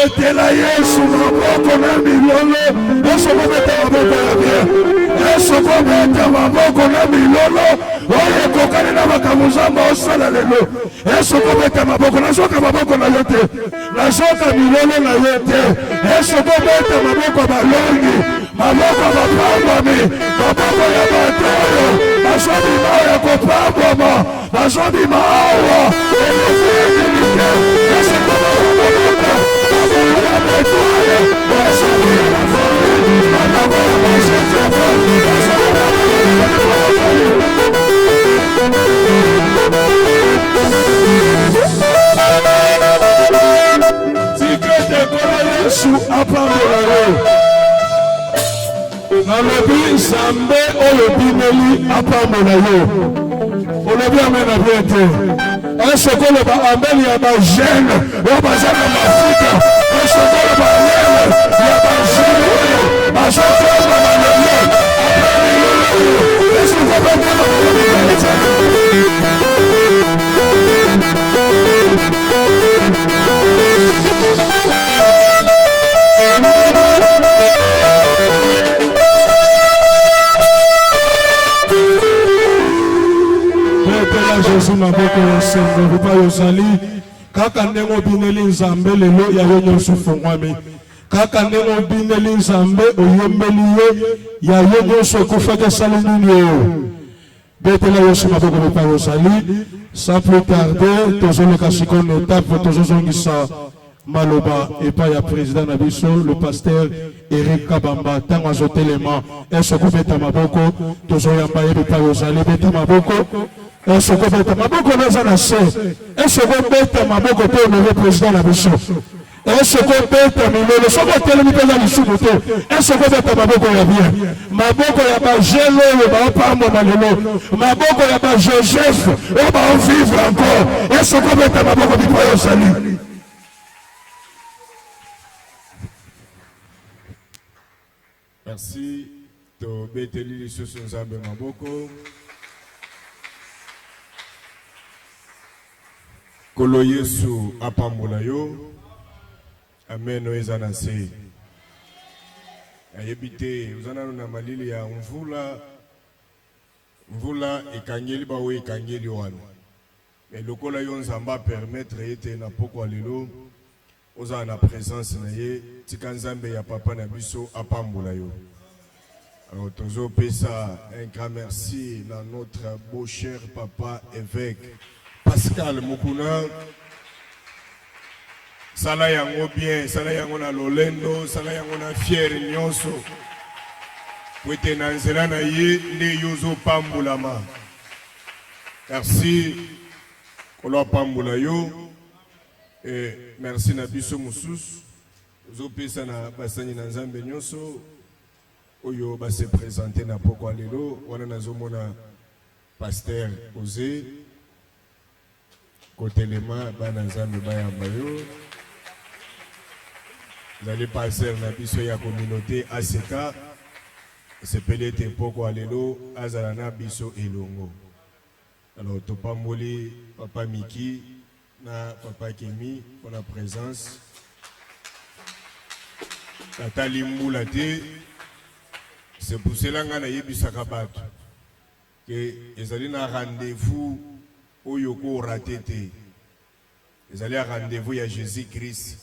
betela Yesu maboko na milolo esoko beta maboko ya bien esoko beta maboko na milolo oye kokani na makamuzamba osala lelo esoko beta maboko na soka maboko na yote na soka milolo na yote esoko beta maboko balongi maboko bapambami maboko ya batoyo basobi mao ya kopambwama basobi maawa elefeminike esoko maboko nalobi Nzambe oyo bimeli apambola yo olobi amena bien te esokolo ba ambeli ya ba jeune oyo baza na mafuta esokolo ba lele ya ba jeune oyo bazotoma na lelo apambola yo esokolo ba Jésus maboko yosengo rupa yozali kaka ndenge bineli Nzambe lelo ya yo nyonso fongwami kaka ndenge bineli Nzambe oyembeli yo ya yo nyonso kufaka sali nini yo betela Yesu maboko rupa yozali sans plus tarder tozoleka sikono étape tozozongisa maloba epai ya président na biso le pasteur Eric Kabamba tango azotelema esoko beta maboko tozoyamba ye epai yozali beta maboko esoko beta maboko naza na se esoko beta maboko to le président na biso esoko beta milolo soko telemi peza lisumu te esoko beta maboko ya bien maboko ya ba jeune oyo baopambo na lelo maboko ya ba Joseph oyo baovivre encore esoko beta maboko bipo yosali. Merci to beteli lisusu Nzambe maboko Kolo Yesu apambola yo amen oeza na se ayebite uzana na malili ya mvula ekangeli bawe ekangeli wana mais lokola yo Nzamba permettre ete na poko lelo oza na présence na ye tika Nzambe ya papa na biso apambola yo. Alors tozo pesa un grand merci à notre beau cher papa évêque Pascal Mukuna sala yango bien sala yango na lolendo sala yango na fier nyonso wete na nzela na ye nde yozo pambulama. Merci kolo pambula yo et merci na biso mususu zo pesa na basani na Nzambe nyonso oyo ba se présenter na poko lelo wana nazomona pasteur Osé kotelema bana Nzambe bayamba yo zali pasteur na biso ya communauté ACK sepele te poko lelo azala na biso elongo. Alors topamboli papa Miki na papa Kemi pour la présence Nathalie Moulate. C'est pour cela que nous avons que ils allaient à rendez-vous au Yoko raté. Ils allaient à rendez-vous à Jésus-Christ.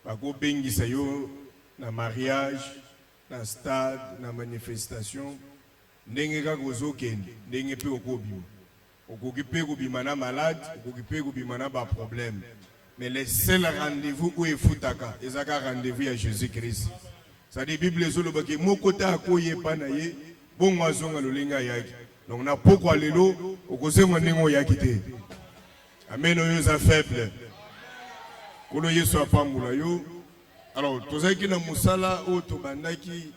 Parce que yo na mariage, na stade, na manifestation, n'engue ka gozoken, n'engue pe okobima. Okokipe kobima na malade, okokipe kobima na ba problème. Mais le seul rendez-vous où il faut taka, ils allaient à rendez-vous à Jésus-Christ. Ça dit Bible zolo baki moko ta koye panaye bon wazonga lolinga yaki donc na poko lelo okosenga ndingo yaki te amen oyo za faible kolo Yesu apambula yo. Alors tozaki na musala o to bandaki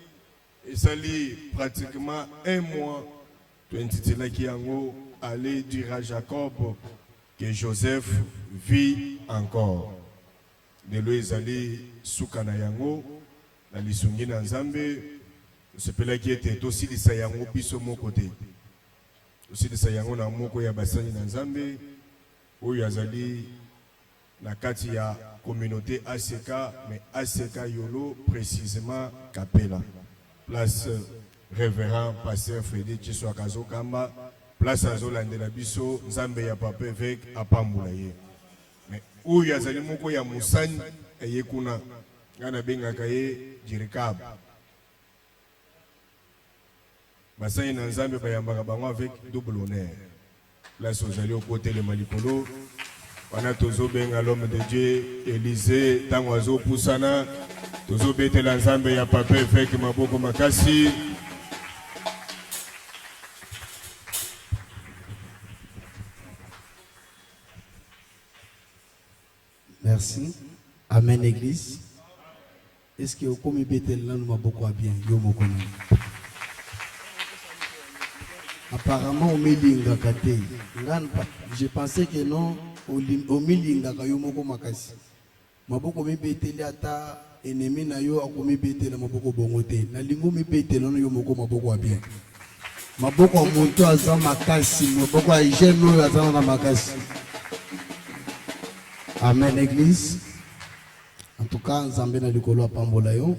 esali pratiquement un mois to intitulaki yango aller dire à Jacob que Joseph vit encore de lo ezali sukana yango na lisungi na Nzambe sepela ki ete tosilisa yango biso moko te tosilisa yango na moko ya basani na Nzambe oyo azali na kati ya communauté ACK, mais ACK Yolo précisément Kapela. Place révérend pasteur Frédéric Chiswa Kazokamba, place à Zolandela Biso, Nzambe ya Papa avec Apamboulaye. Mais où ya Zalimoko ya Moussani et Yekuna, Gana Bengakaye, Jirikab. Bassaï Nzambe Bayambaka Bango avec double honneur. Place aux alliés au côté de Malikolo. On a toujours bien l'homme de Dieu, Élysée, Tangoazo Poussana, toujours bien l'ensemble, il y a Papa avec Maboko Makasi. Merci. Amen, Église. Est-ce que vous pouvez bêter là, nous beaucoup bien? Apparemment, on met l'inga kate. Je pensais que non. Au milinga kayo moko makasi maboko mi beteli ata ennemi na yo akomi betela maboko bongote na lingo mi betela no yo moko maboko wa bien maboko monto aza makasi maboko a jeune yo aza na makasi. Amen, Église. En tout cas, Nzambe na likolo apambola yo.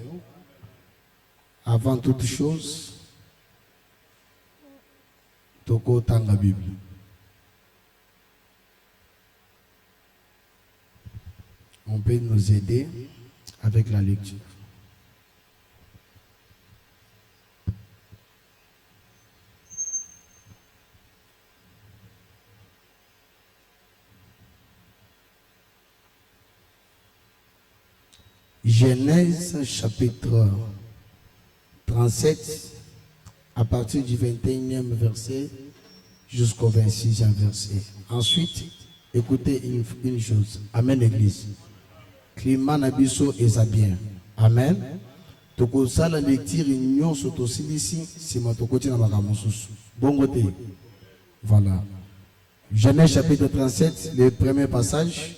Avant toute chose, toko tanga Bible. On peut nous aider avec la lecture. Genèse chapitre 37, à partir du 21e verset jusqu'au 26e verset. Ensuite, écoutez une chose. Amen, Église. Climat nabiso est bien. Amen. Toko sala lecture union soto silisi sima toko tina makamususu. Bon côté. Voilà. Genèse chapitre 37, le premier passage,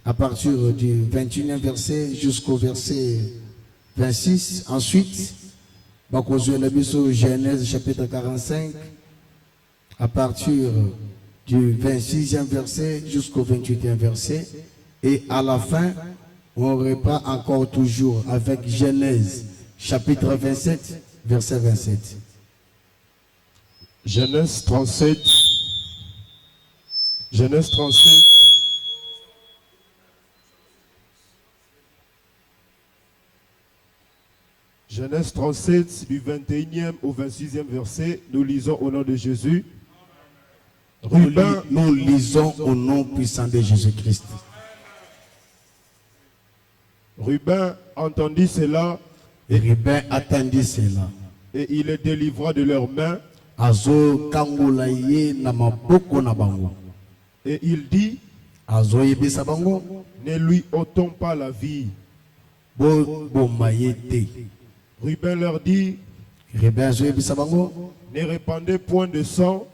à partir du 21e verset jusqu'au verset 26. Ensuite, bakozo nabiso Genèse chapitre 45, à partir du 26e verset jusqu'au 28e verset. Et à la fin, on reprend encore toujours avec Genèse, chapitre 27, verset 27. Genèse 37. Genèse 37. Genèse 37, du 21e au 26e verset, nous lisons au nom de Jésus. Nous lisons au nom puissant de Jésus-Christ. Ruben entendit cela et Ruben attendit cela. Et il les délivra de leurs mains. Et il dit, ne lui ôtons pas la vie. Ruben leur dit, ne répandez point de sang.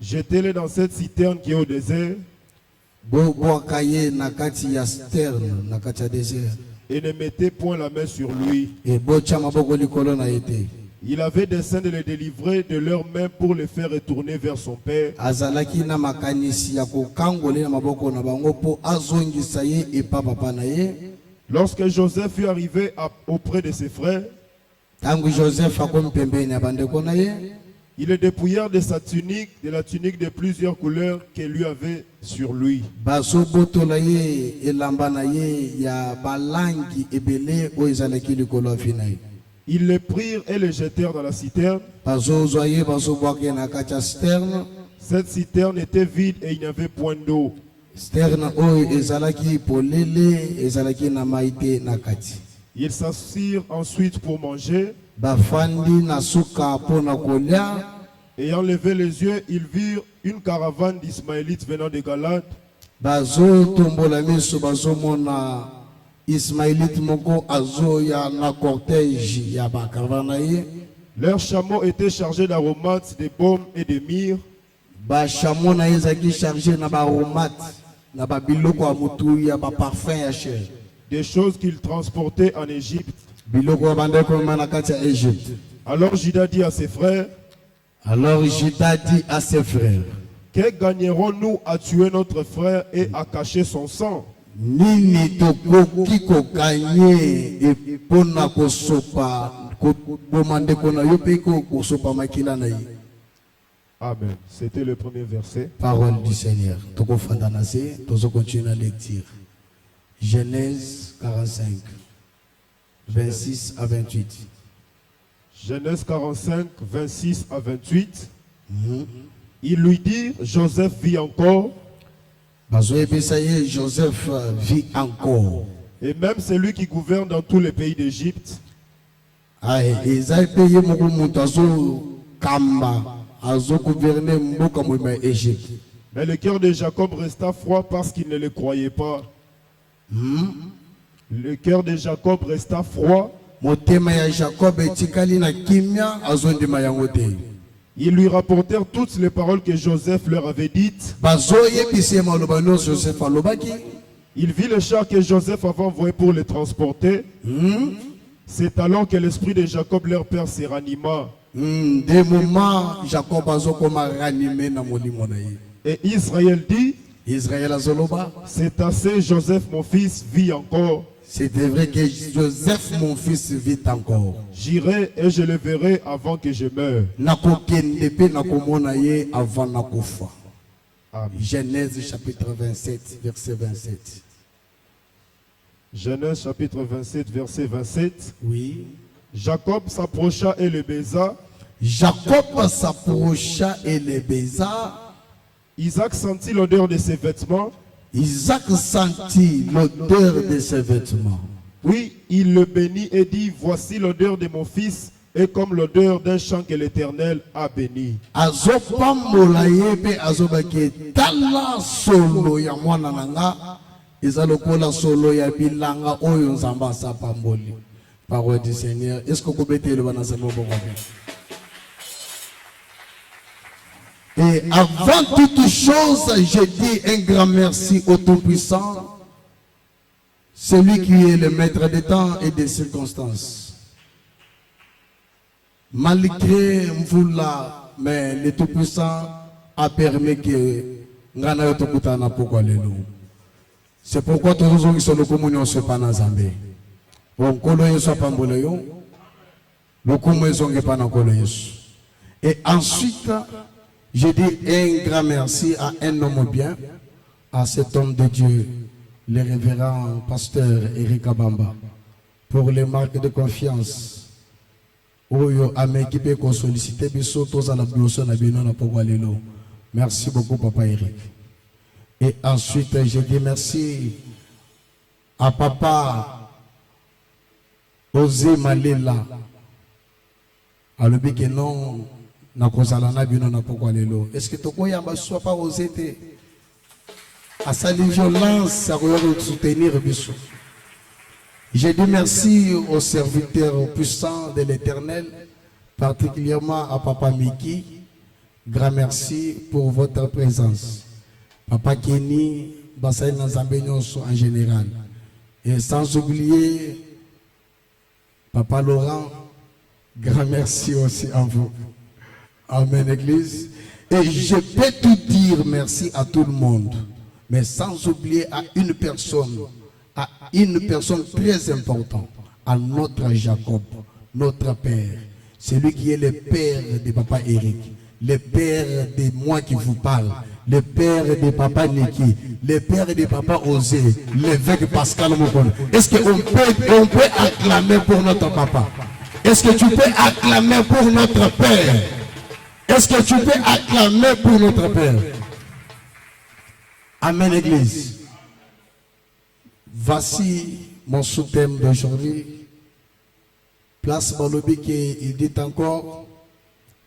Jetez-les dans cette citerne qui est au désert. Et ne mettez point la main sur lui. Il avait dessein de les délivrer de leurs mains pour les faire retourner vers son père. Lorsque Joseph fut arrivé auprès de ses frères, ils le dépouillèrent de sa tunique, de la tunique de plusieurs couleurs qu'elle lui avait sur lui. Ils le prirent et le jetèrent dans la citerne. Cette citerne était vide et il n'y avait point d'eau. Ils s'assirent ensuite pour manger. Ayant levé les yeux, ils virent une caravane d'Ismaélites venant de Galade. Leurs chameaux étaient chargés d'aromates, de baumes et de myrrhe. Des choses qu'ils transportaient en Égypte. Alors Judas dit à ses frères, Que gagnerons-nous à tuer notre frère et à cacher son sang? Nini tokoki kokanye epona kosopa komande kona yope kosopa makila na yi. Amen. C'était le premier verset. Parole du Seigneur. Toko fandanase, tozo continue à lecture. Genèse 45, 26 à 28. Genèse 45, 26 à 28. Il lui dit, Joseph vit encore. Joseph vit encore. Et même c'est lui qui gouverne dans tous les pays d'Égypte. Mais le cœur de Jacob resta froid parce qu'il ne le croyait pas. Le cœur de Jacob resta froid. Ils lui rapportèrent toutes les paroles que Joseph leur avait dites. Il vit le char que Joseph avait envoyé pour les transporter. C'est alors que l'esprit de Jacob, leur père, se ranima. Et Israël dit, c'est assez, Joseph mon fils vit encore. C'est vrai que Joseph mon fils vit encore. J'irai et je le verrai avant que je meure. Genèse chapitre 27, verset 27. Genèse chapitre 27, verset 27. Oui. Jacob s'approcha et le baisa. Jacob s'approcha et le baisa. Isaac sentit l'odeur de ses vêtements. Isaac sentit l'odeur de ses vêtements. Puis il le bénit et dit, voici l'odeur de mon fils est comme l'odeur d'un champ que l'Éternel a béni. Parole du Seigneur. Est-ce que vous pouvez le Et avant toute chose, je dis un grand merci au Tout-Puissant, celui qui est le maître des temps et des circonstances. Malgré Mvoula, mais le Tout-Puissant a permis que Ngana Yotokutana pourquoi les loups. C'est pourquoi tous les gens qui sont le communion se pas dans Zambé. On coloye soit pas mboleyo, le communion n'est pas dans coloyesu. Et ensuite, je dis un grand merci à un homme bien, à cet homme de Dieu, le révérend pasteur Eric Abamba, pour les marques de confiance. Merci beaucoup, Papa Eric. Et ensuite, je dis merci à Papa Osé Malela, à l'objet que non. Est-ce que tu ne soit pas osé à sa violence à soutenir Bissou? Je dis merci aux serviteurs puissants de l'Éternel, particulièrement à Papa Miki. Grand merci pour votre présence. Papa Kenny, Bassaï Nazambénos en général. Et sans oublier Papa Laurent, grand merci aussi à vous. Amen, Église. Et je peux tout dire merci à tout le monde, mais sans oublier à une personne très importante, à notre Jacob, notre Père, celui qui est le Père de Papa Eric, le Père de moi qui vous parle, le Père de Papa Niki, le Père de Papa Osé, l'évêque Pascal Mokon. Est-ce qu'on peut acclamer pour notre papa? Est-ce que tu peux acclamer pour notre Père? Est-ce que tu peux acclamer pour notre Père? Amen, Église. Voici mon sous-thème d'aujourd'hui. Place Balobi qui dit encore,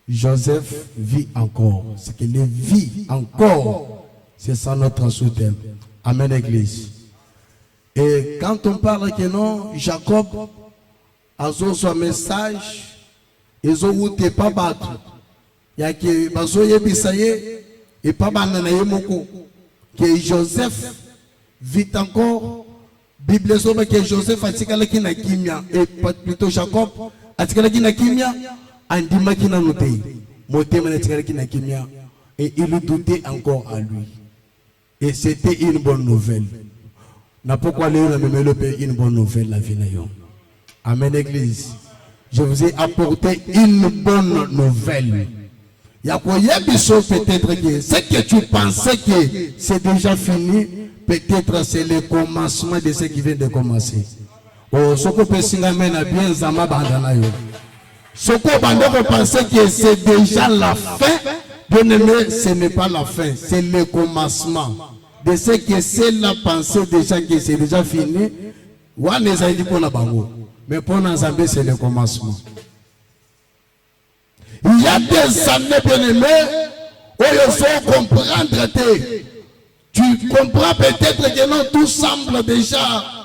Joseph vit encore. C'est qu'il vit encore. C'est ça notre sous-thème. Amen, Église. Et quand on parle que non, Jacob a son message, ils ont été pas battre. Il y a que Bazoye Bissaye et pas Bananaye Moko. Que Joseph vit encore. Bible dit que Joseph a tiré la kimia et plutôt Jacob a tiré la kimia. Andima qui n'a noté. Moté m'a tiré la kimia. Et il doutait encore à lui. Et c'était une bonne nouvelle. N'a pourquoi aller une bonne nouvelle la vie. Amen, Église. Je vous ai apporté une bonne nouvelle. Il y a peut-être que ce que tu pensais que c'est déjà fini, peut-être c'est le commencement de ce qui vient de commencer. Oh, ce que peut bien Zama Bandana yo. Ce que Bandana pensait que c'est déjà la fin, bien aimé, ce n'est pas la fin, c'est le commencement. De ce que c'est la pensée déjà que c'est déjà fini, on les a dit pour la bango. Mais pour Nzambé, c'est le commencement. Il y a des années, bien-aimés, où il faut comprendre. Tu comprends peut-être que non, tout semble déjà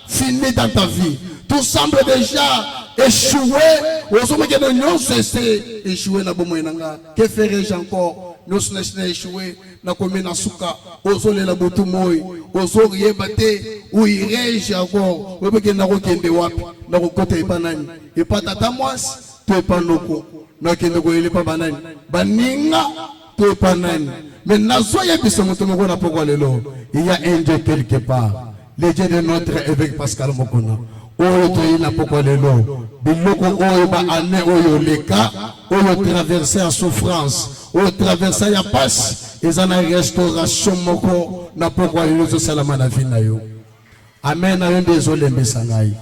fini dans ta vie. Tout semble déjà échoué. C'est échoué. Que ferais-je encore? Nous sommes échoués. Nous sommes échoués. Nous sommes échoués. Nous sommes échoués. Où irais-je encore? Nous sommes échoués. Nous sommes échoués. Et pas tata moi, tu es pas nous. Nous sommes échoués. Pas banane. Baninga, tu es pas nan. Mais nous sommes échoués. Il y a un Dieu quelque part. Le Dieu de notre évêque Pascal Mokona. Oyo toyina poko lelo biloko oyo ba ane oyo leka oyo traverser la souffrance oyo traverser ya passe ezana restauration moko na poko lelo zo salama na vie na yo. Amen. Ayo désolé mbesangai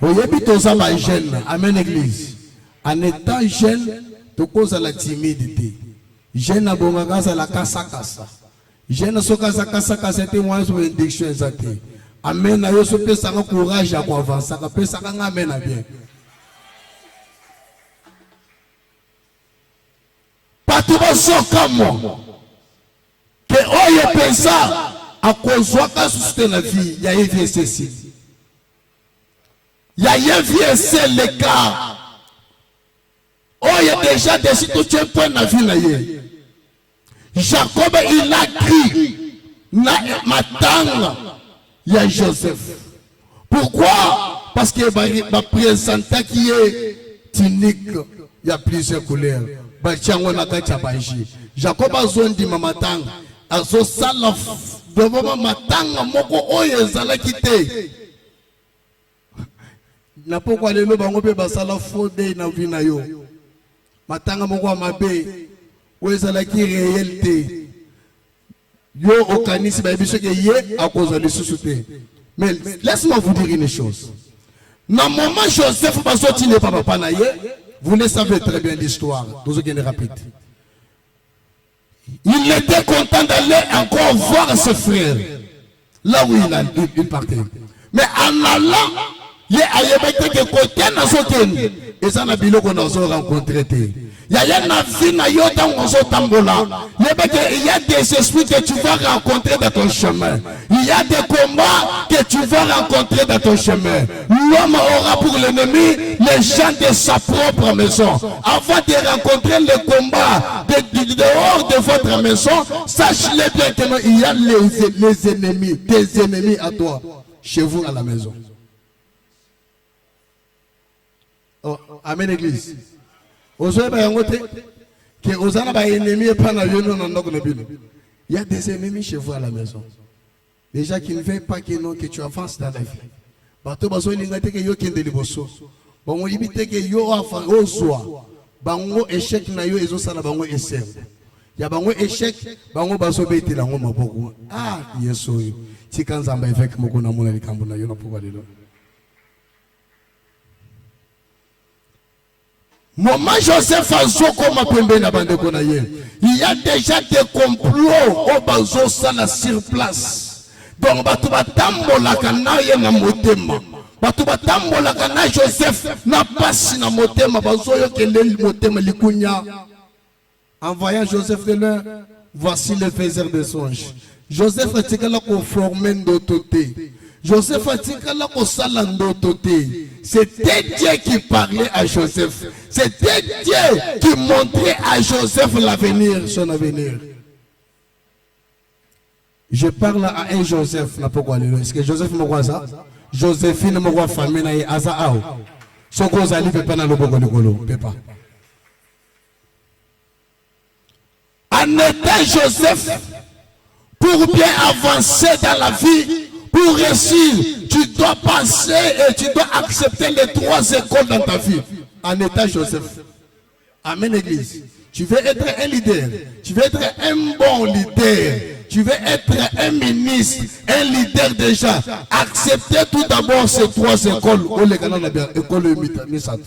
oyebi toza ba jeune. Amen, Église. En étant jeune to cause la timidité jeune abongaka za la kasa kasa jeune soka kasa kasa te moins sur indiction exacte. Amen. Ayo so pesa ka courage à avancer. Ka pesa ka amen à bien. Patu basoka mo. Que oye pensa à kozwa ka susute la vie. Ya yevi ceci. Ya yevi c'est le cas. Oye déjà décidé tout tient point na vie na ye. Jacob il a crié na matanga. Il y a Joseph. Pourquoi? Parce qu'il va présenter qui est tunique. Il y a plusieurs couleurs. Jacob a zone di mamatang. Azo sala devant matanga moko oye zala kite. Na pourquoi les loba ngope basala fode na vie na yo. Matanga moko amabe. Oye zala ki réalité. Yo okanisi ba biso ke ye à cause de sous-souté. Mais laisse-moi vous dire une chose. Dans le moment Joseph basoti ne papa na ye, vous le savez très bien l'histoire. Nous allons rapide. Il était content d'aller encore voir ses frères. Là où il partait. Mais en allant, il y a des côtés dans ce qu'il et ça n'a pas qu'on a rencontré. Il y a des esprits que tu vas rencontrer dans ton chemin. Il y a des combats que tu vas rencontrer dans ton chemin. L'homme aura pour l'ennemi les gens de sa propre maison. Avant de rencontrer le combat dehors de votre maison, sache-le bien que il y a les ennemis, tes ennemis à toi, chez vous à la maison. Oh, amen, Église. Il y a des ennemis chez vous à la maison. Déjà qui ne veulent pas que tu avances dans la vie. Bato baso lingate ke yo kende liboso. Bango yibite ke yo afa ozwa. Bango échec na yo ezo sala bango essai. Ya bango échec bango baso beti la ngoma boko. Ah yeso yo. Tikanzamba avec moko na mona likambo na yo na pouvoir lelo. Moment Joseph Azoko mapembe na bande kona ye. Il y a déjà des complots au bazo sala sur place. Donc batu batambola kana ye na motema. Batu batambola kana Joseph na pasi na motema bazo yo keleli motema likunya. En voyant Joseph de l'un, voici le faiseur de songes. Joseph a tika la conformer d'autoté. Joseph a tika la kosala d'autoté. C'était Dieu qui parlait à Joseph. C'était Dieu qui montrait à Joseph l'avenir, son avenir. Je parle à un Joseph. Est-ce que Joseph me voit ça? Joséphine me voit famille na Azaao. Son cause ali pepa na lobo golo pepa. En étant Joseph, pour bien avancer dans la vie, pour réussir, tu dois passer et tu dois accepter les 3 écoles dans ta vie. En étant Joseph. Amen, Église. Tu veux être un leader. Tu veux être un bon leader. Tu veux être un ministre, un leader déjà. Acceptez tout d'abord ces 3 écoles. École Misat.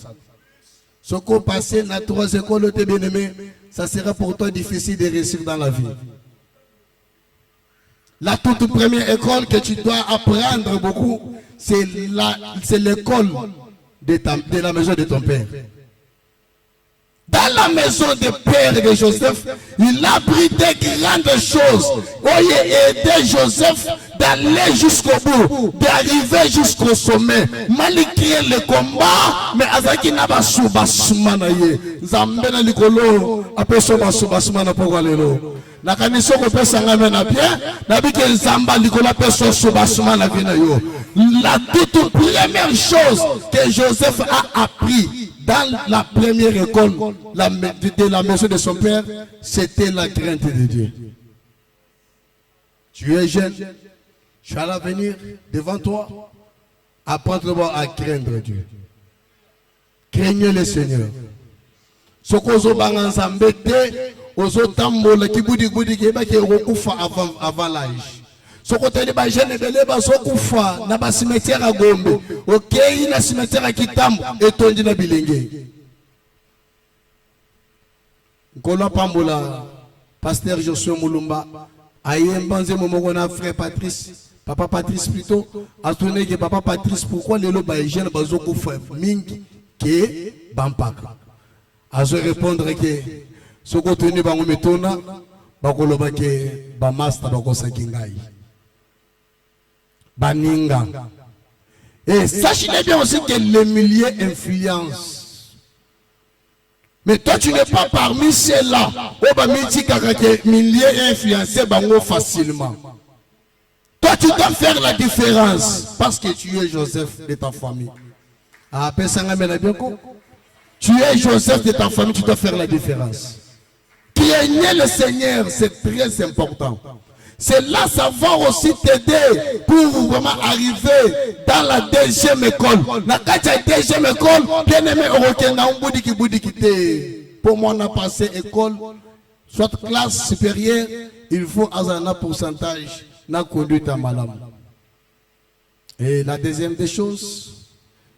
Ce qu'on passe dans 3 écoles, tes bien-aimés, ça sera pour toi difficile de réussir dans la vie. La toute première école que tu dois apprendre beaucoup, c'est l'école de la maison de ton père. Dans la maison de père de Joseph, il a pris des grandes choses. Il a aidé Joseph d'aller jusqu'au bout, d'arriver jusqu'au sommet. Malgré le combat, mais Azaki n'a pas soubasumana ye. Zambena likolo, après soubasumana pour aller là. La kaniso ko pesa ngame na bien, na bike zamba likolo pesa soubasumana vina yo. La toute première chose que Joseph a appris dans la première école de la maison de son père, c'était la crainte de Dieu. Tu es jeune, tu as l'avenir devant toi. Apprends d'abord à craindre Dieu. Craignez le Seigneur. Ce qu'on a bangansambé, ozo tambola kibudi budi keba ke okufa avant l'âge. Ce côté de la jeune de l'Eba Sokufa, n'a pas cimetière à Gombe, ok, il a cimetière à Kitam, et Tondi na Bilingue. Kola Pambola, pasteur Josué Moulumba, Ayem Banze Momogona, frère Patrice, papa Patrice plutôt, a tourné que papa Patrice, pourquoi les lobes à jeune Bazokufa, Ming, qui Bampak. A se répondre que ce côté de Bangometona, Bakoloba ke Bamasta Bakosa Kingai. Baninga. Et sachez bien aussi que les milieux influencent. Mais toi tu n'es pas parmi ceux-là. Les milieux influencés facilement. Toi tu dois faire la différence. Parce que tu es Joseph de ta famille. Tu es Joseph de ta famille, tu dois faire la différence. Craignez le Seigneur, c'est très important. C'est là ça va aussi t'aider pour vraiment arriver dans la deuxième école. La deuxième école, bien aimé, pour moi on a passé école, soit classe supérieure, il faut un pourcentage na conduite à malam. Et la deuxième des choses,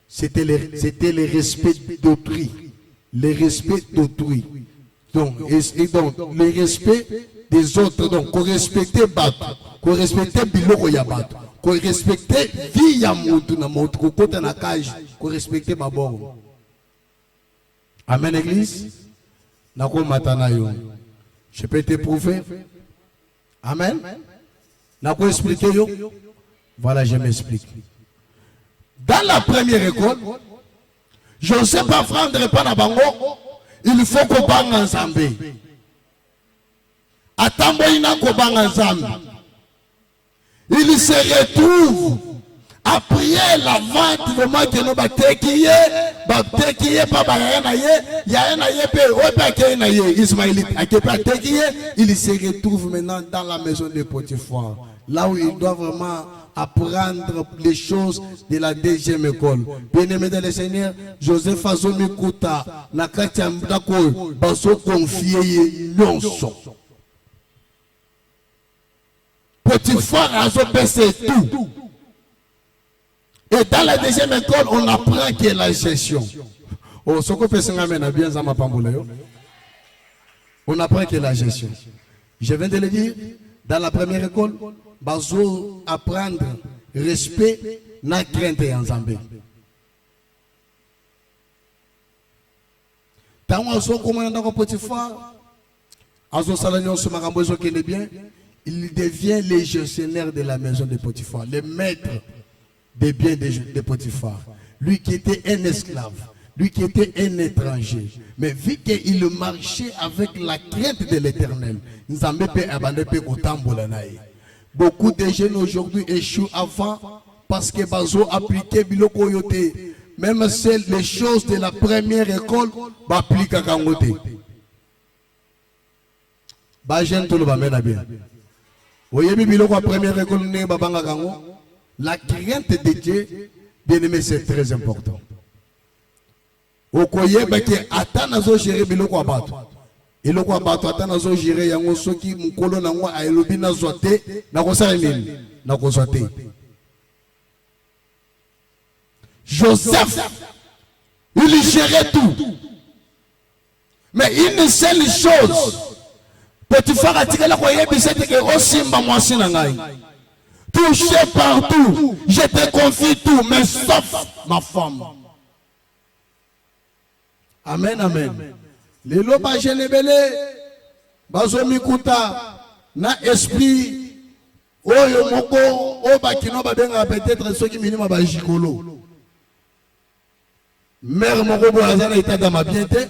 c'était le respect d'autrui. Le respect d'autrui. Donc, le respect des autres, donc, qu'on respecte battre, qu'on respecte biloko ya battre, qu'on respecte vie ya mutu na mutu, qu'on kota na cage, qu'on respecte baboro. Amen, église. Nako matana yo. Je peux t'éprouver. Amen. Nako expliquer yo. Voilà, je m'explique. Dans la première école, je ne sais pas prendre pas na bango, il faut qu'on parle ensemble. Il se retrouve après la vente vraiment que nous il se retrouve maintenant dans la maison de Potiphar, là où il doit vraiment apprendre les choses de la deuxième école. Bien-aimé dans le Seigneur, Joseph Azomi Kouta, Nakatia Mdako, Baso confié Nyonso. Potiphar a baissé tout. Et dans la deuxième école, on apprend qu'il y a la gestion. Oh, ce qu'on fait, bien ça m'a pas on apprend qu'il y a la gestion. Je viens de le dire, dans la première école, Bazo apprendre respect, na crainte en Zambé. Tant qu'on commande dans Potiphar, Azo Salanion se marambozo qui est bien. Il devient le gestionnaire de la maison de Potiphar, le maître des biens de Potiphar. Lui qui était un esclave, lui qui était un étranger. Mais vu qu'il marchait avec la crainte de l'Éternel, beaucoup de jeunes aujourd'hui échouent avant parce que Bazo appliquait Biloko Yote. Même les choses de la première école, appliquent à Kangote. ba jeune tout le bamena bien. Oyebi biloko a première école ne babanga kango. La crainte de Dieu, bien aimé, c'est très important. Okoye beke atana zo gérer biloko abatu. Eloko abatu atana zo gérer yango soki mukolo nango a elobi na zote na kosala nini na kosote. Joseph, il gérait tout. Mais une seule chose, Potiphar a tiré la croyance que aussi touché partout, je te confie tout, mais sauf ma femme. Amen, amen. Les loba genebele, bazomikuta, na esprit, oyo moko, oba kino babenga peut-être ceux qui minima ba jikolo. Mère moko boazana état dans ma bienté.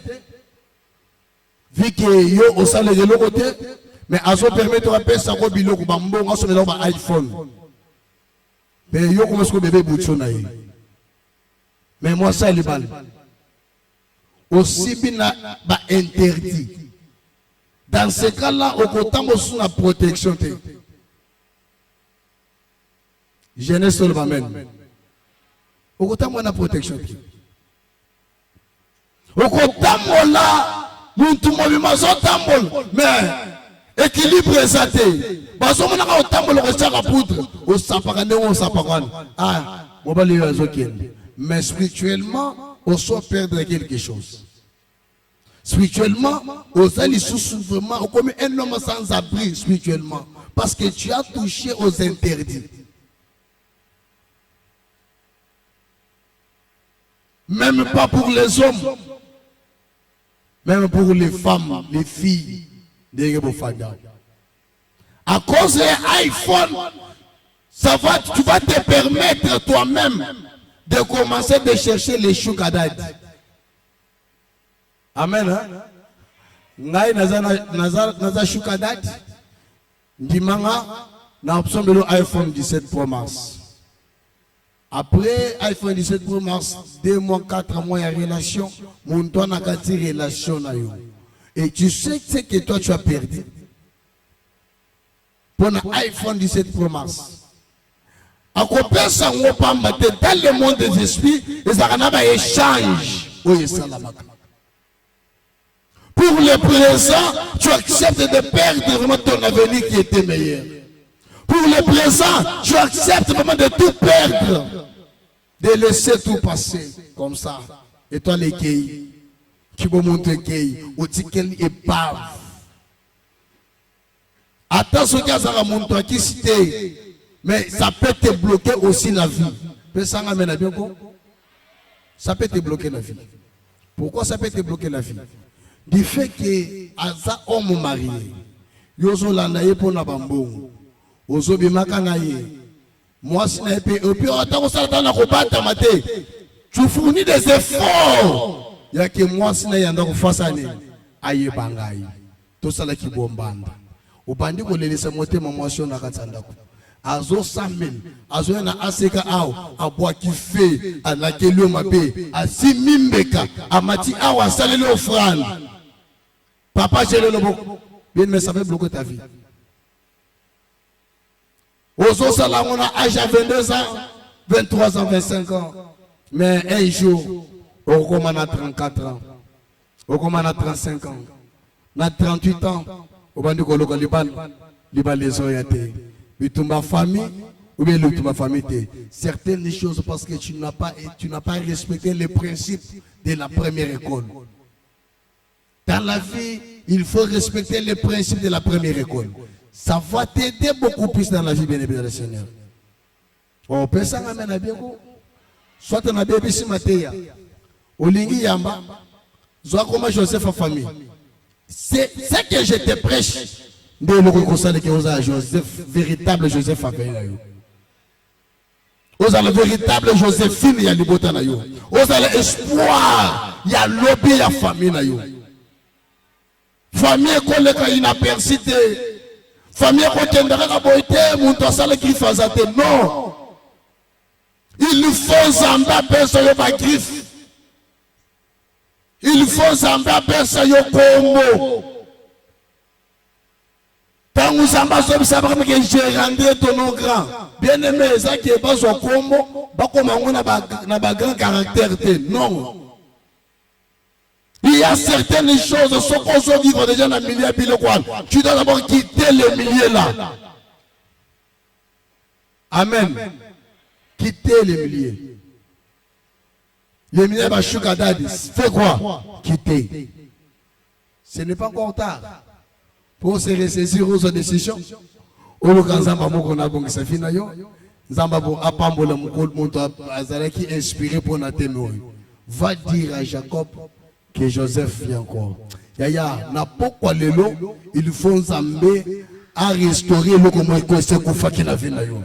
Vu que yo au salé de l'autre côté, mais à ce permettre à faire ça comme biloko bambo, on se met dans iPhone. Mais yo comme ce que bébé bouchon aïe. Mais moi ça il parle. Aussi bien ba interdit. Dans ce cas-là, au côté de la protection. Genèse sur le bamen. Au côté de la protection. Au côté de la mais équilibre exaté. Mais spirituellement, on soit perdre quelque chose. Spirituellement, on vraiment comme un homme sans abri spirituellement. Parce que tu as touché aux interdits. Même pas pour les hommes. Même pour les femmes, les filles de Rebofada. À cause de l'iPhone, tu vas te permettre toi-même de commencer à chercher les sugar daddy. Amen. Ngai naza sugar daddy. Ndimanga na option de l'iPhone 17 Pro Max. Après iPhone 17 Pro Max, 2 mois, 4 mois, il y a relation. Mon doigt n'a qu'à dire relation. Et tu sais que toi tu as perdu. Pour l'iPhone 17 Pro Max. À côté de ça, on peut mettre dans le monde des esprits, et ça va avoir un échange. Pour le présent, tu acceptes de perdre vraiment ton avenir qui était meilleur. Pour le présent, tu acceptes vraiment de tout perdre, de laisser tout passer comme ça. Et toi, les gays, tu vas monter gay, au ticket épave. Attends ce qu'il y a à monter qui cité, mais ça peut te bloquer aussi la vie. Ça peut te bloquer la vie. Pourquoi ça peut te bloquer la vie? Du fait que, à ça, homme marié, yozo landaye pour la bambou. Ozobi makanaye. Moi, si n'a pas tu fournis des efforts. Il y a que moi, si n'a pas face à nous. Aïe bangaï. Tout ça là qui bombande. Au bandi qu'on les laisse monter ma motion na katsandako. Azo 100 000. Azo na aseka ao. Aboa qui fait. A la kelio mabé. A si mimbeka. A mati awa salé l'offrande. Papa, j'ai le lobo. Bien, mais ça fait bloquer ta vie. Aux autres, on a âge à 22 ans, 23 ans, 25 ans. Mais un jour, on commence à 34 ans. On commence à 35 ans. On a 38 ans. On va dire que les orientés. Ma famille, ou bien ma famille. Certaines choses parce que tu n'as pas respecté les principes de la première école. Dans la vie, il faut respecter les principes de la première école. Ça va t'aider beaucoup plus dans la vie, bien aimé du Seigneur. On peut s'en amener à bien. Soit on a bien ici, Mathéa. Olingi Yamba. Soit comme Joseph en famille. C'est ce que je te prêche. De le reconnaître que vous avez Joseph, véritable Joseph à Bénayo. Vous avez le véritable Joséphine, il y a l'ibota na yo. Vous avez l'espoir, il y a lobby, il y a famille na yo. Famille qu'on est inapercité. Famille qu'on est dans la beauté, mon toit qui faisait non. Il faut zamba personne yo ba griffe. Il faut zamba personne yo combo. Tant que Zamba sob sabre que j'ai rendu ton nom grand. Bien aimé, ça qui est pas son combo, pas comme on a pas grand caractère. Non. Il y a certaines choses, ce qu'on se vivre déjà dans le milieu piloquan. Tu dois d'abord quitter le milieu là. Amen. Quitter le milieu. Le milieu va choukadadis. Fais quoi? Quitter. Ce n'est pas encore tard. Pour se ressaisir aux décisions. Oloka Nzamba moko na bongi safina yo. Nzamba bo apambola mukol monto azalaki inspiré pour na temo. Va dire à Jacob que Joseph vient encore. Yaya na pokwa lelo il faut Nzambe à restaurer le comment ko se kufa ki na vina yo.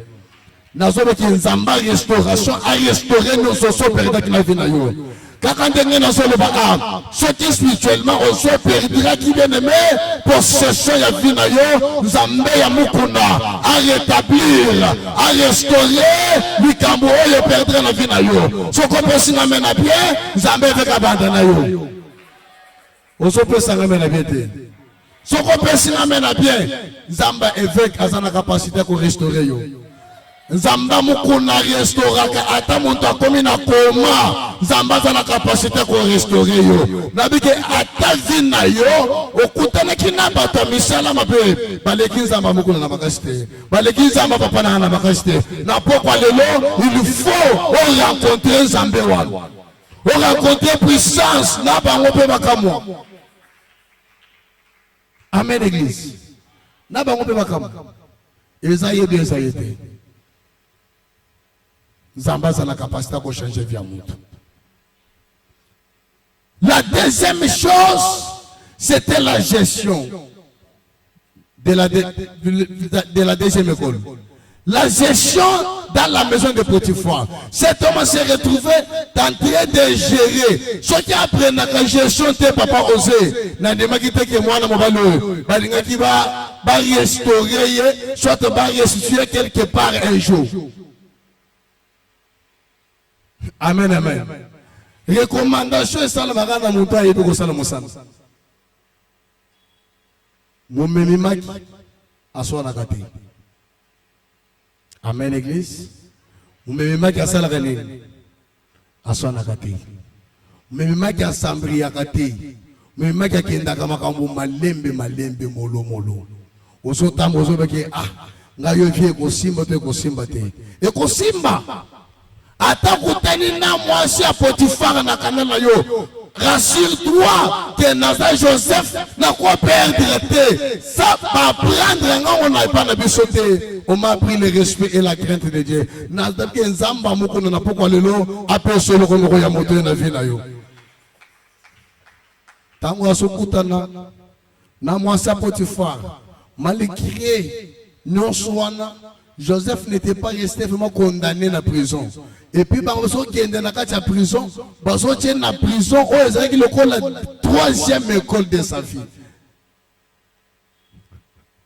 Nazobe ki Nzamba restauration à restaurer nos soso perda ki na vina yo. Quand on est sur le bas, ce qui spirituellement on se perdra qui bien aimé, possession ya vinayo, Nzambe ya mukuna, à rétablir, à restaurer, Mikambo ya perdra la vinayo. Ce qu'on peut s'y amener à bien, Nzambe avec abandonner. On se peut s'y amener à bien. Ce qu'on peut s'y amener à bien, Nzambe avec la capacité de restaurer. Nzamba mukuna restauraka ata muntu akomi na koma Nzamba za na capacité ko restaurer yo nabike ata vina yo okutana kina bato misala mabe baleki Nzamba mukuna na makasite baleki Nzamba papa na makasite na pokwa lelo il faut rencontrer Nzambe wana rencontrer puissance na bango pe makamwa. Amen église na bango pe makamwa ezaye bien ça était. Nzamba a la capacité de changer vie à monde. La deuxième chose, c'était la gestion de la deuxième école. La gestion dans la maison de Potiphar. Cet homme s'est retrouvé en train de gérer. Ceux qui apprennent la gestion de papa osé, n'a pas dit que moi, qui va restaurer, soit va restituer quelque part un jour. Amen, amen. Recommandation est ça, le magana monta et pour ça le moussam. Mon mémimak à soi la gâté. Amen, église. Mon mémimak à ça la gâté. À soi la gâté. Mon mémimak à sambri à gâté. Mon mémimak à kenda kamakambo malembe molo molo. Oso tam oso beke ah. Nga yo vie ko simba te. E ko simba. Atakutani na mwasi ya Potiphar na kanana yo. Rassure-toi que Naza Joseph n'a quoi perdre. Ça va prendre on n'a pas de sauter. On m'a pris le respect et la crainte de Dieu. Naza ke nzamba moko na poko lelo apel solo ko ya moto na vie na yo. Tango asokutana na mwasi ya Potiphar malgré non soana Joseph n'était pas resté vraiment condamné dans la prison. Et puis, par exemple, qui est dans la prison, parce qu'il est dans la prison, il est la troisième école de sa vie.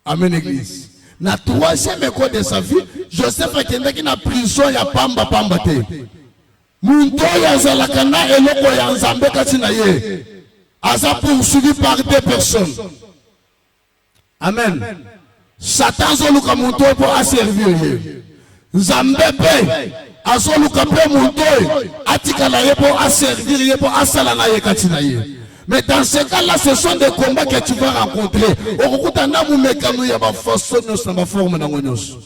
Amen, église. La troisième école de sa vie, Joseph est dans la prison, il y a pamba. Mundo ya zalakana et loko ya nzambe katina ye. Asa poursuivi par deux personnes. Amen. Satan zoluka muntu pour asservir ye. Nzambe azoluka pe muntu atikala ye pour asservir ye pour asala na ye katina ye. Mais dans ce cas-là, ce sont des combats que tu vas rencontrer. Okukuta na mu mekano ya ba façon na ba forme na ngonyos.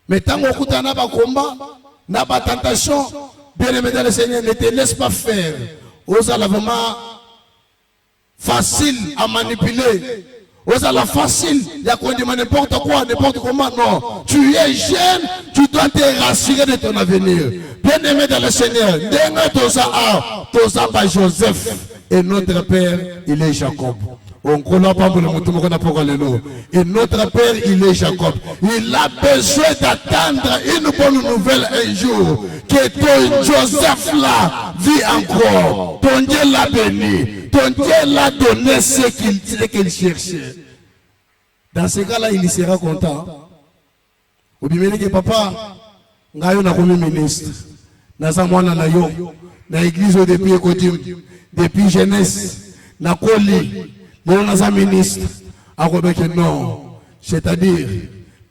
Mais tant okuta na ba combat, na ba tentation, bien aimé dans le Seigneur, ne te laisse pas faire. Osa la vraiment facile à manipuler. Osa la facile, il y a quoi dire n'importe quoi, n'importe comment. Non, tu es jeune, tu dois te rassurer de ton avenir. Bien aimé dans le Seigneur, Tosa par Joseph et notre père, il est Jacob. Et notre père, il est Jacob. Il a besoin d'attendre une bonne nouvelle un jour. Que ton Joseph là vit encore. Ton Dieu l'a béni. Ton Dieu l'a donné ce qu'il cherchait. Dans ce cas-là, il sera content. Vous dites que papa, ngayo na komi ministre. Nasa mwana na yo. Na église depuis jeunesse. Na koli. Nous sommes ministres. Arobeke non. C'est-à-dire,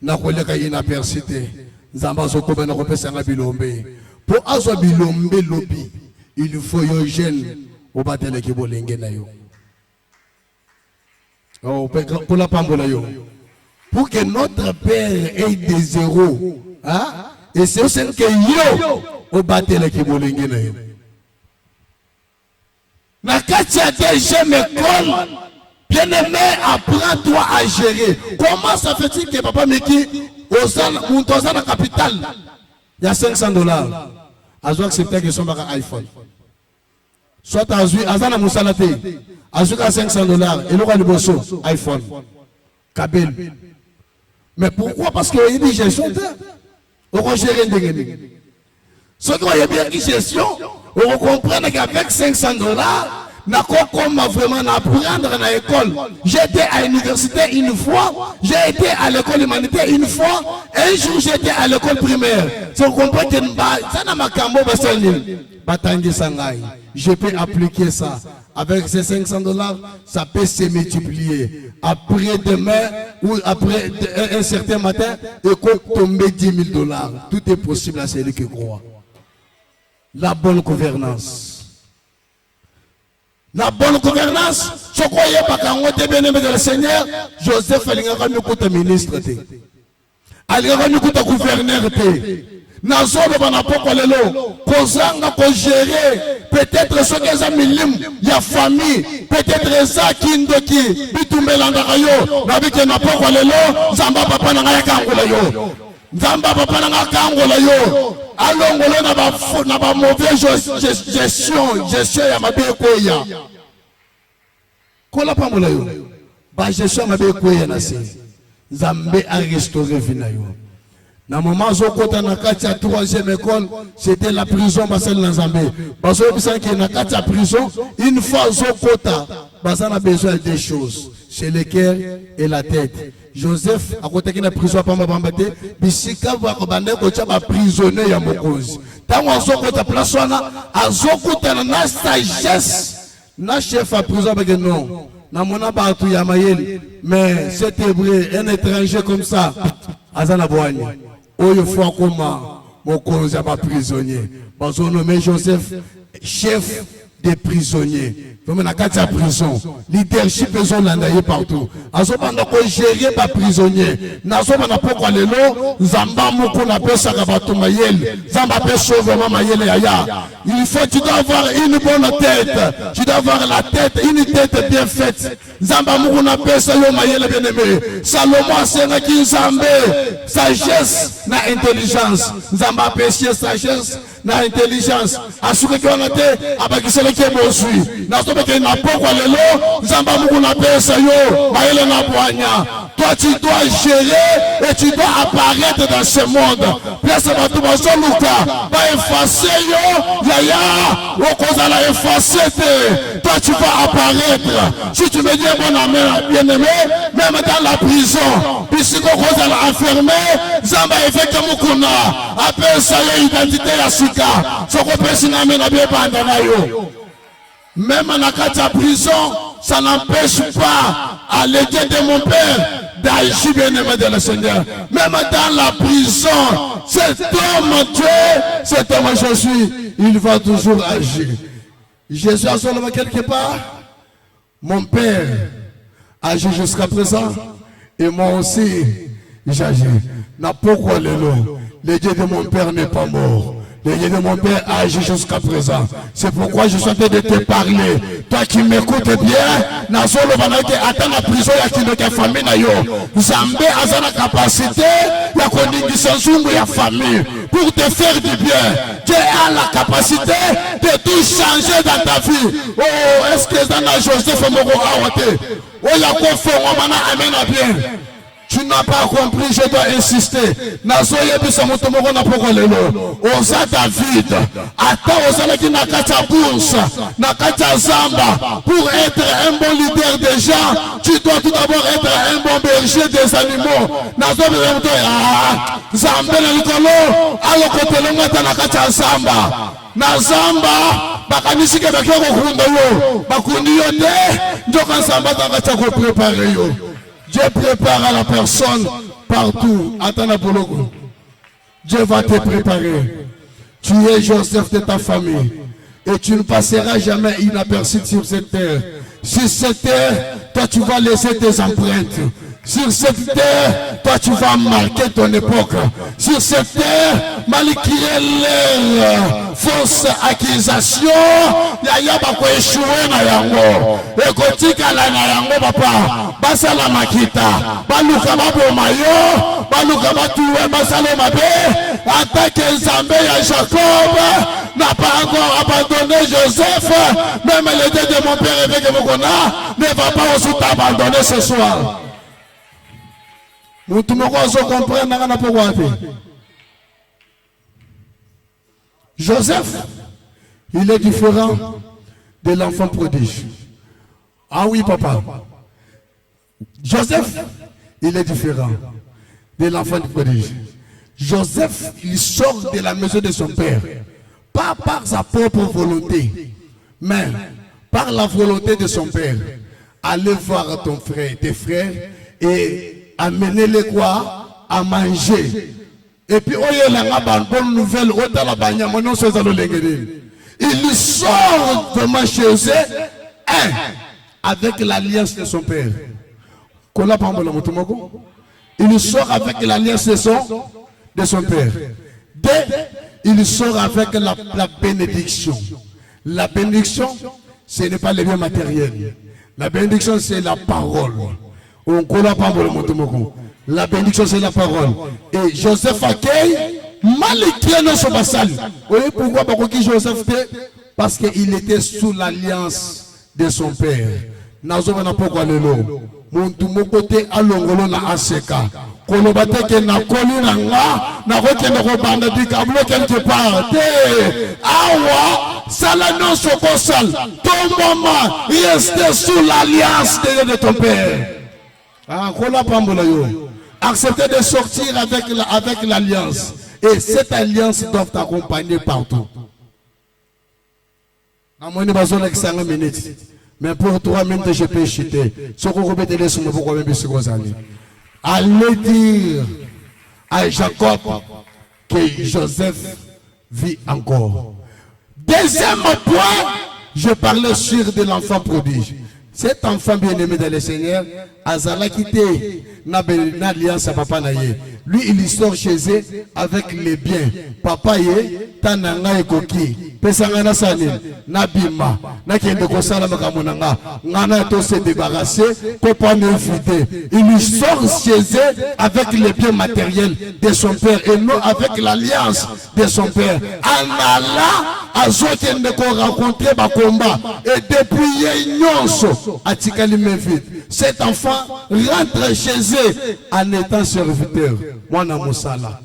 na koleka inapercité. Nzamba zokoba na kopesa nga bilombe. Pour azwa bilombe lobi, il faut yo jeune au batele ki bolenge na yo. Oh, pour la pambola yo. Pour que notre Père ait des zéros, hein? Et c'est aussi que yo au batele ki bolenge na yo. Na katia déjà m'école, bien-aimé, apprends-toi à gérer. Comment ça fait-il que papa Meki Montosa la capitale, il y a $500. Azo accepter que son bac iPhone. Soit Azui, Azana Moussalate, Azou à $500, et le bosso, iPhone. Kabel. Mais pourquoi? Parce qu'il y a des gestions. On va gérer des. Ce qu'il y a bien une gestion, on comprend qu'avec $500, n'a comment vraiment apprendre à l'école. J'étais à l'université une fois, j'ai été à l'école humanitaire une fois, un jour j'étais à l'école primaire. Si on comprend que ça n'a pas je peux appliquer ça. Avec ces $500, ça peut se multiplier. Après demain ou après un certain matin, il peut tomber $10,000. Tout est possible à celui qui croit. La bonne gouvernance. La bonne gouvernance, je croyais pas quand on était bien-aimé de le Seigneur, Joseph Alingara Nukuta ministre. Alingara Nukuta gouverneur. Nazobe banapoko lelo, kozanga ko gérer, peut-être ce que ça milim, ya famille, peut-être ça kindoki, bitumbelanga kayo, nabike napoko lelo, zamba papa na ngaya kangola yo. Zamba papa na ngaya kangola yo. Alongolo na ba mauvaise gestion ya mabe koya. Kola pambola yo. Ba gestion mabe koya na se. Zambe a restauré vina yo. Na moment zokota na kati ya 3e école, c'était la prison basel na Zambé. Parce que na kati ya prison, une fois zokota, basana a besoin de deux choses, c'est le cœur et la tête. Joseph a côté qui na prison pa mabambate, bisika va ko bande ko tcha ba prisonnier ya mokozi. Tango zokota place wana, azokota na sagesse. Na chef à prison avec non. Na mona partout ya mayeli, mais cet hébreu, un étranger comme ça, azana boani. Oyo fois comment mon cause a pas prisonnier. Parce qu'on nomme Joseph chef des prisonniers. Comme na kati ya prison, leadership besoin landaye partout. Azo banda ko gérer pas prisonnier. Nazo banda poko lelo, zamba moko na pesa ka bato mayele. Zamba pe sauver mayele aya. Il faut tu dois avoir une bonne tête. Tu dois avoir la tête, une tête bien faite. Zamba moko na pesa yo mayele bien aimé. Salomon senga ki nzambe, sagesse na intelligence. Zamba péché sagesse na intelligence. Asuke ki on a te abakisele ke bosui. Toi tu dois gérer et tu dois apparaître dans ce monde. Toi tu vas apparaître. Si tu me dis mon ami bien-aimé, même dans la prison, puisque on va enfermer, Zamba effectivement qu'on a appelle ça l'identité à Sika. Ce qu'on peut s'inamène à bien bandanayo. Même en la prison, ça n'empêche pas à l'aider de mon père d'agir bien aimé de le Seigneur. Même dans la prison, cet homme Dieu, cet homme je suis, il va toujours agir. Je suis seulement quelque part. Mon père agit jusqu'à présent et moi aussi j'agis. N'a pourquoi le Dieu de mon père n'est pas mort. Le Dieu de mon père agit jusqu'à présent. C'est pourquoi je suis en train de te parler. Toi qui m'écoutes bien, Nazolo Banake attend la prison ya qui famille na yo. Zambé a la capacité, la condition de la famille pour te faire du bien. Dieu a la capacité de tout changer dans ta vie. Oh, est-ce que dans la Joseph Moro Awate? Oh, la confort, on amène à bien. Tu n'as pas compris, je dois insister. Nazoye bisa motomoko na poko lelo. Oza David. Attends oza qui na kata bourse, na kata zamba. Pour être un bon leader des gens, tu dois tout d'abord être un bon berger des animaux. Nazoye moto zamba na likolo, alo kote longa na kata zamba. Na zamba bakanisike bakyo kunda yo. Bakundi yo te, ndoka zamba ta kata ko préparer yo. Dieu prépare à la personne partout. Attends, Apollo. Dieu va te préparer. Tu es Joseph de ta famille. Et tu ne passeras jamais inaperçu sur cette terre. Sur cette terre, toi tu vas laisser tes empreintes. Sur cette terre, toi tu vas marquer ton époque. Sur cette terre, malgré leur fausse accusation, yaya bako échoué na yango. Ekotika la na yango papa. Basala makita. Baluka babomayo. Baluka batuwe basala mabe. Attaque Zambé à Jacob. N'a pas encore abandonné Joseph. Même le Dieu de mon père évêque Mokona ne va pas aussi t'abandonner ce soir. Nous tout le monde comprend. Joseph, il est différent de l'enfant prodige. Ah oui, papa. Joseph, il est différent de l'enfant prodige. Joseph, il sort de la maison de son père. Pas par sa propre volonté, mais par la volonté de son père. Allez voir ton frère, tes frères, et amenez-les quoi? À manger. Et puis, bonne nouvelle, il sort vraiment chez eux, avec l'alliance de son père. Il sort avec l'alliance de son père. Il sort avec la bénédiction. La bénédiction, ce n'est pas les biens matériels. La bénédiction, c'est la parole. La bénédiction, c'est la parole. Et Joseph accueille Maliki dans son vassal. Vous voyez pourquoi Joseph était? Parce qu'il était sous l'alliance de son père. Nazomana pourquoi le lot. Mon côté à l'ongolo na aseka. Kolobate ke na koli nanga na kokende ko banda dikablo quelque part. Awa sala non sokosal. Ton maman il était sous l'alliance de ton père. Ah kola pambola yo. Accepter de sortir avec l'alliance. Et cette alliance doit t'accompagner partout. Mais pour 3 minutes, je peux chuter. Allez dire à Jacob que Joseph vit encore. Deuxième point, je parlais sur de l'enfant prodige. Cet enfant bien-aimé dans le Seigneur, Azala quitté l'alliance à papa naye. Lui, il sort chez eux avec les biens. Papa ye, tananga e koki. Pesangana sanil, nabima, nakende kosala makamonanga, ngana to se débarrasser, kopa ne vide. Il sort chez eux avec les biens matériels de son père et non avec l'alliance de son père. Anala, azokende ko rencontrer ba combat et depuis nyonso atikali me vide. Cet enfant rentre chez eux en étant serviteur. Mwana Moussala.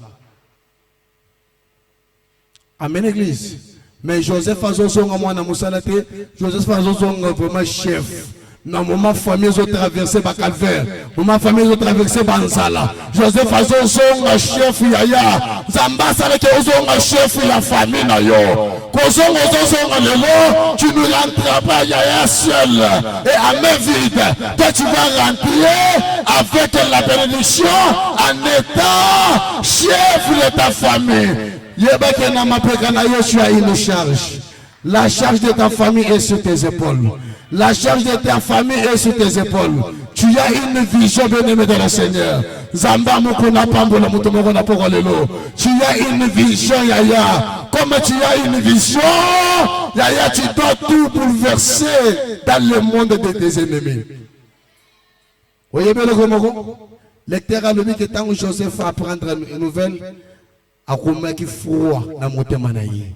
Amen, église. Mais Joseph a zonga Mwana Moussala te. Joseph a zonga vraiment chef. Non, maman famille ont traversé ba calvaire. Maman famille ont traversé Banzala. Joseph a zonga chef yaya. Zamba sala ke zonga chef la famille na yo. Kozonga zonga lelo, tu ne rentres pas yaya seul et à main vide. Toi tu vas rentrer avec la bénédiction en étant chef de ta famille. Yebeke na mapeka na yo, tu as une charge. La charge de ta famille est sur tes épaules. La charge de ta famille est sur tes épaules. Tu as une vision, bien-aimé de le Seigneur. Zamba mukuna pambola mutomoko na poko lelo. Tu as une vision, yaya. Comme tu as une vision, yaya, tu dois tout bouleverser dans le monde de tes ennemis. Voyez bien le gomoko? Lecteur a le dit que tant que Joseph va prendre une nouvelle, à combien qui froid dans mon témoignage.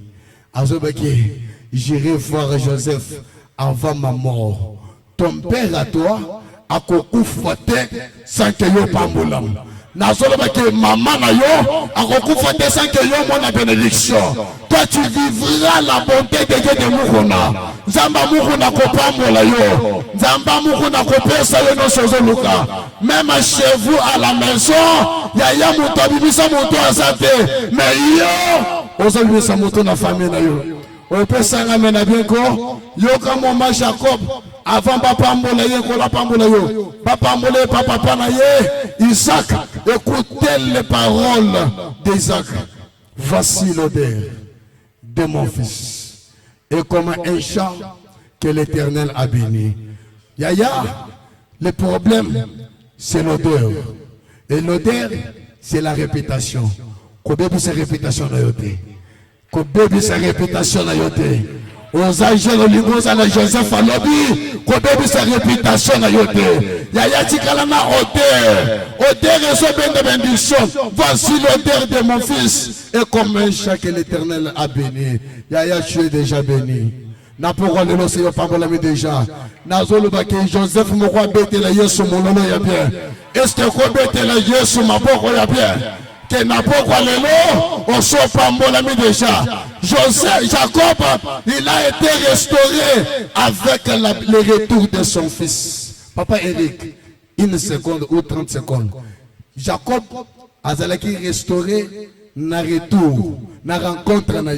J'irai voir Joseph avant ma mort. Ton père à toi a kokufate sans que yo pambolam. Nazoloba que maman na yo a kokufate sans que yo mon bénédiction. Toi tu vivras la bonté de Dieu de Mukuna. Zamba Mukuna ko pambola yo. Zamba Mukuna ko pesa yo no sozoluka. Même chez vous à la maison, yaya muto bibisa muto asante. Mais yo, osabisa muto na famille na yo. On peut s'en amener bien quoi. Yo comme maman Jacob avant papa mbolaye kola pambolayo papa mbolaye papa naye Isaac. Écoutez les paroles d'Isaac. Voici l'odeur de mon fils et comme un champ que l'Éternel a béni. Yaya, le problème c'est l'odeur et l'odeur c'est la réputation. Kobebi sa réputation na yote. Kobebi sa réputation na yote. Ozaje lolingoza na Joseph alobi kobebi sa réputation na yote. Yaya tikala na odeur. Odeur et de bénédiction. Voici l'odeur de mon fils. Et comme un chat que l'Éternel a béni. Yaya, tu es déjà béni. Na pourquoi le Seigneur parle déjà. Nazolo bake Joseph mo kwa bete la Yesu mololo ya bien. Est-ce que ko bete la Yesu maboko ya bien? Que n'a pas quoi le lot, on s'en parle déjà. Joseph, Jacob, il a été restauré avec le retour de son fils. Papa Eric, 1 seconde ou 30 secondes. Jacob a été restauré na retour, na rencontre na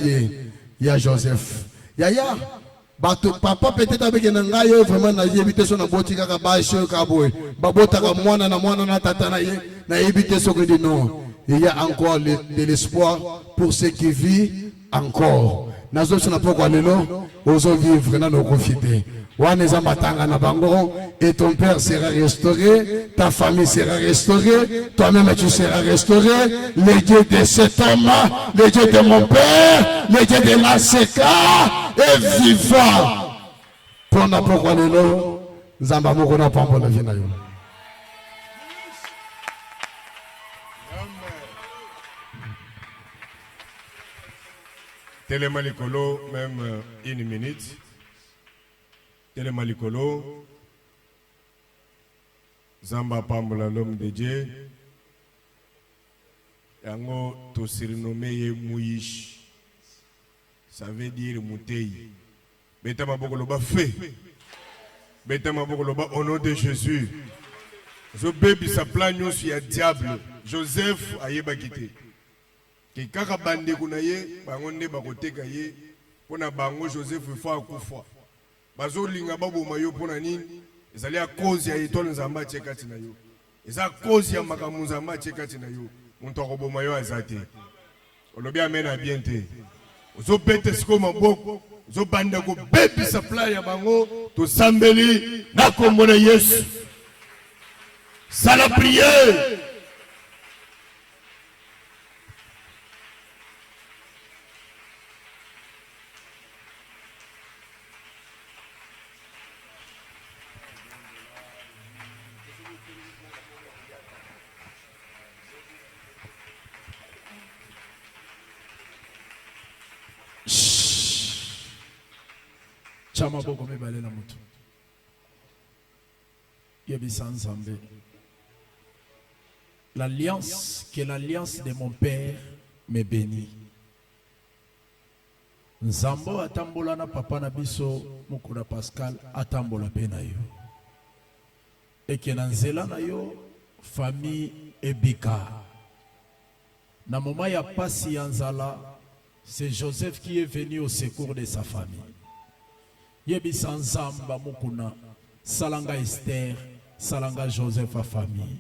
ya Joseph. Yaya, papa peut-être avec un gars vraiment na éviter son aboti kaka baisho kaboy. Babota ka mwana na tata na éviter son que dit non. Il y a encore de l'espoir pour ceux qui vivent encore. Nazo sona poko lelo ozo vivre na no profiter. Wana zambatanga na bango et ton père sera restauré, ta famille sera restaurée, toi-même tu seras restauré. Le Dieu de cet homme, le Dieu de mon père, le Dieu de la Seka est vivant. Pour na poko lelo zamba moko na pambo la vie na yo. Télémalikolo, même 1 minute. Télémalikolo. Zamba Pambola, l'homme de Dieu. Yango to surnommé Mouish. Ça veut dire Moutei. Betama Bokoloba fait. Betama Bokoloba au nom de Jésus. Zo baby sa plan sur le diable. Joseph ayeba quitté. Ki kaka bande kuna ye bangonde bakoteka ye pona bango Joseph fa kufa bazolinga baboma yo pona nini ezali a cause ya etole nzamba chekati na yo eza cause ya makamu nzamba chekati na yo muntu akoboma yo azate olobi amena bien te ozo bete siko maboko ozo bande ko bebi supply ya bango to sambeli na kombo na Yesu sala prière. Chamaboko mebale na mutu. Yebisa nzambe. L'alliance, que l'alliance de mon père me bénit. Nzambo atambola na papa na biso mukuna Pascal atambola pe na yo. Et que na nzela na yo famille ebika. Na moment ya pasi ya nzala, c'est Joseph qui est venu au secours de sa famille. Yebisa nzamba mukuna salanga Esther, salanga Joseph a famille.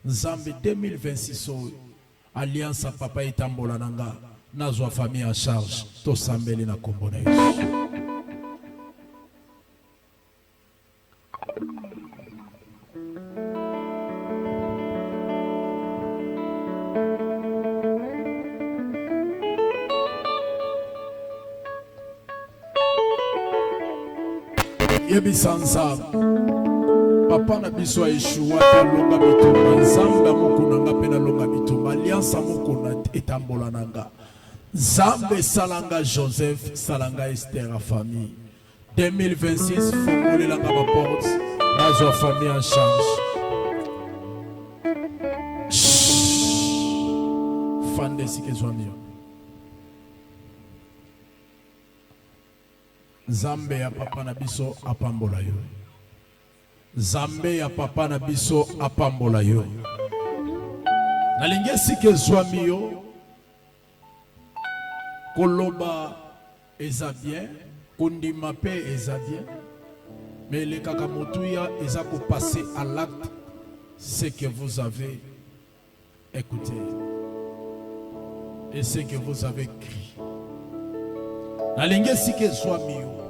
Nzambe 2026 alliance a papa etambola nanga nazwa famille en charge to sambeli na kombo na Yesu. Yebisa nzamba papa na biso Yeshua talonga bitumba nzamba mukuna nga pena longa bitumba alliance mukuna etambola nanga Zambe salanga Joseph salanga Esther a famille 2026 fongole la ma porte nazo famille en charge fande sikezwamio Zambe ya papa na biso apambola yo. Zambe ya papa na biso apambola yo. Nalingesi ke zwami yo. Koloba eza bien, kondima pe eza bien. Mais les kakamotuya, ils ont passé à l'acte ce que vous avez écouté et ce que vous avez écrit. Nalinge sike soit mieux.